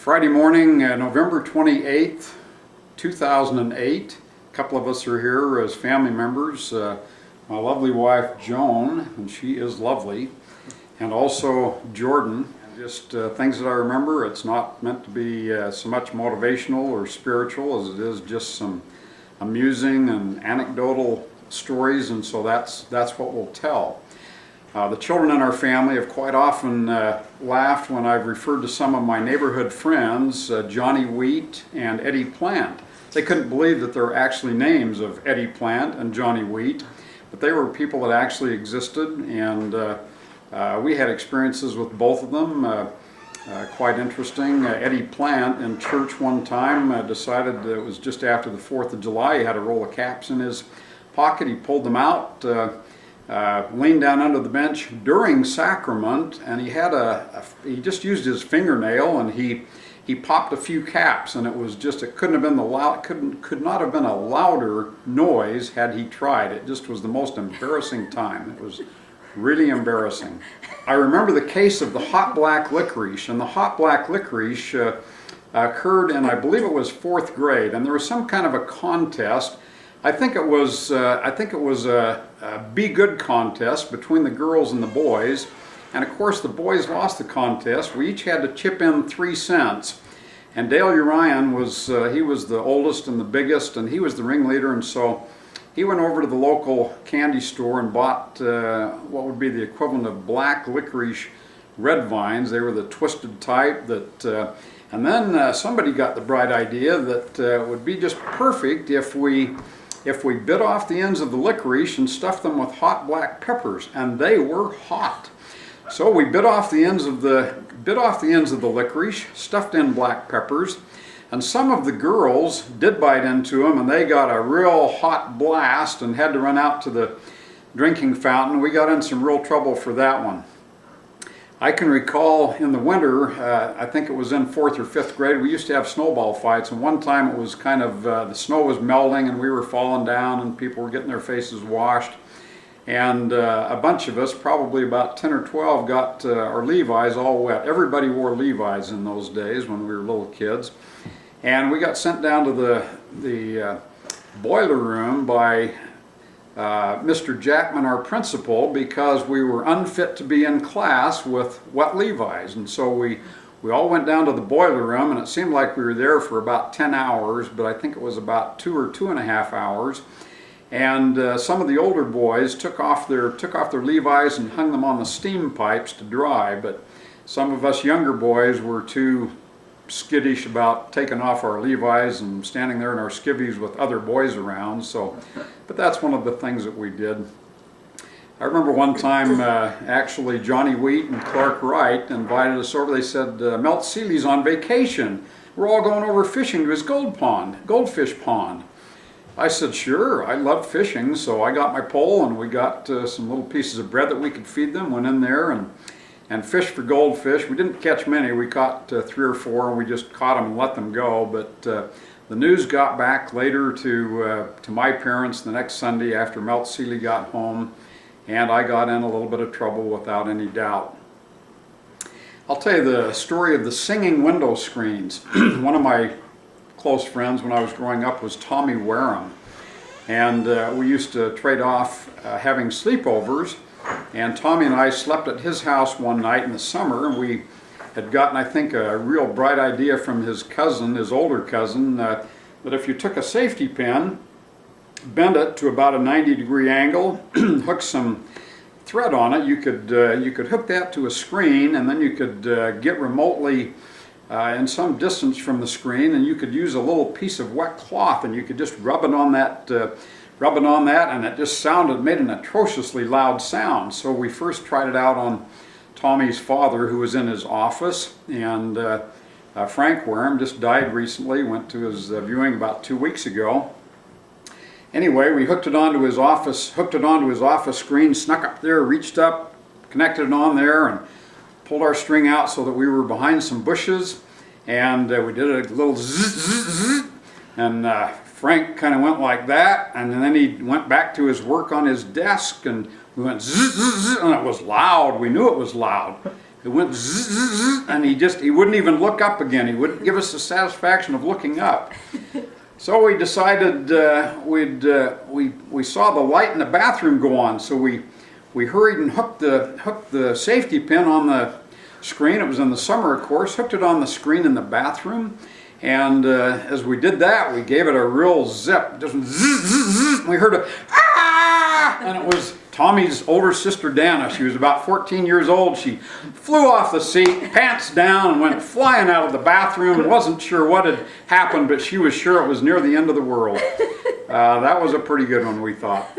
Friday morning, November 28th, 2008. A couple of us are here as family members. My lovely wife Joan, and she is lovely, and also Jordan. Just things that I remember. It's not meant to be so much motivational or spiritual as it is just some amusing and anecdotal stories, and so that's what we'll tell. The children in our family have quite often laughed when I've referred to some of my neighborhood friends, Johnny Wheat and Eddie Plant. They couldn't believe that there were actually names of Eddie Plant and Johnny Wheat, but they were people that actually existed, and we had experiences with both of them, quite interesting. Eddie Plant in church one time decided that it was just after the 4th of July. He had a roll of caps in his pocket. He pulled them out, leaned down under the bench during sacrament, and he just used his fingernail, and he popped a few caps, and it couldn't have been could not have been a louder noise had he tried. It just was the most embarrassing time. It was really embarrassing. I remember the case of the hot black licorice, and the hot black licorice occurred in, I believe it was 4th grade, and there was some kind of a contest. I think it was a Be Good contest between the girls and the boys, and of course the boys lost the contest. We each had to chip in 3 cents, and Dale Urian was the oldest and the biggest, and he was the ringleader, and so he went over to the local candy store and bought what would be the equivalent of black licorice red vines. They were the twisted type and then somebody got the bright idea that it would be just perfect if we bit off the ends of the licorice and stuffed them with hot black peppers, and they were hot. So we bit off the ends of the licorice, stuffed in black peppers, and some of the girls did bite into them, and they got a real hot blast and had to run out to the drinking fountain. We got in some real trouble for that one. I can recall in the winter, I think it was in 4th or 5th grade, we used to have snowball fights, and one time it was kind of, the snow was melting and we were falling down and people were getting their faces washed. And a bunch of us, probably about 10 or 12, got our Levi's all wet. Everybody wore Levi's in those days when we were little kids. And we got sent down to the boiler room by Mr. Jackman, our principal, because we were unfit to be in class with wet Levi's. And so we all went down to the boiler room, and it seemed like we were there for about 10 hours, but I think it was about 2 or 2.5 hours. And some of the older boys took off their Levi's and hung them on the steam pipes to dry, but some of us younger boys were too skittish about taking off our Levi's and standing there in our skivvies with other boys around. So, but that's one of the things that we did. I remember one time actually Johnny Wheat and Clark Wright invited us over. They said, Milt Seeley's on vacation. We're all going over fishing to his goldfish pond. I said, sure, I love fishing, so I got my pole and we got some little pieces of bread that we could feed them, went in there and fished for goldfish. We didn't catch many. We caught 3 or 4, and we just caught them and let them go. But the news got back later to my parents the next Sunday after Milt Seeley got home, and I got in a little bit of trouble without any doubt. I'll tell you the story of the singing window screens. One of my close friends when I was growing up was Tommy Wareham, and we used to trade off having sleepovers. And Tommy and I slept at his house one night in the summer, and we had gotten, I think, a real bright idea from his cousin, his older cousin, that if you took a safety pin, bent it to about a 90-degree angle, hook some thread on it, you could hook that to a screen, and then you could get remotely in some distance from the screen, and you could use a little piece of wet cloth, and you could just rub it on that, and it just made an atrociously loud sound. So we first tried it out on Tommy's father, who was in his office, and Frank Wareham just died recently, went to his viewing about 2 weeks ago. Anyway, we hooked it onto his office screen, snuck up there, reached up, connected it on there, and pulled our string out so that we were behind some bushes, and we did a little zzz, zzz, zzz, and Frank kind of went like that, and then he went back to his work on his desk, and we went zzz, zzz, zzz, and it was loud. We knew it was loud. It went zzz, zzz, zzz, and he wouldn't even look up again. He wouldn't give us the satisfaction of looking up. So we decided we saw the light in the bathroom go on, so we hurried and hooked the safety pin on the screen. It was in the summer, of course. Hooked it on the screen in the bathroom, and as we did that, we gave it a real zip. Just zzz, zzz, zzz. We heard a ah, and it was Tommy's older sister Dana. She was about 14 years old. She flew off the seat, pants down, and went flying out of the bathroom and wasn't sure what had happened, but she was sure it was near the end of the world. That was a pretty good one, we thought.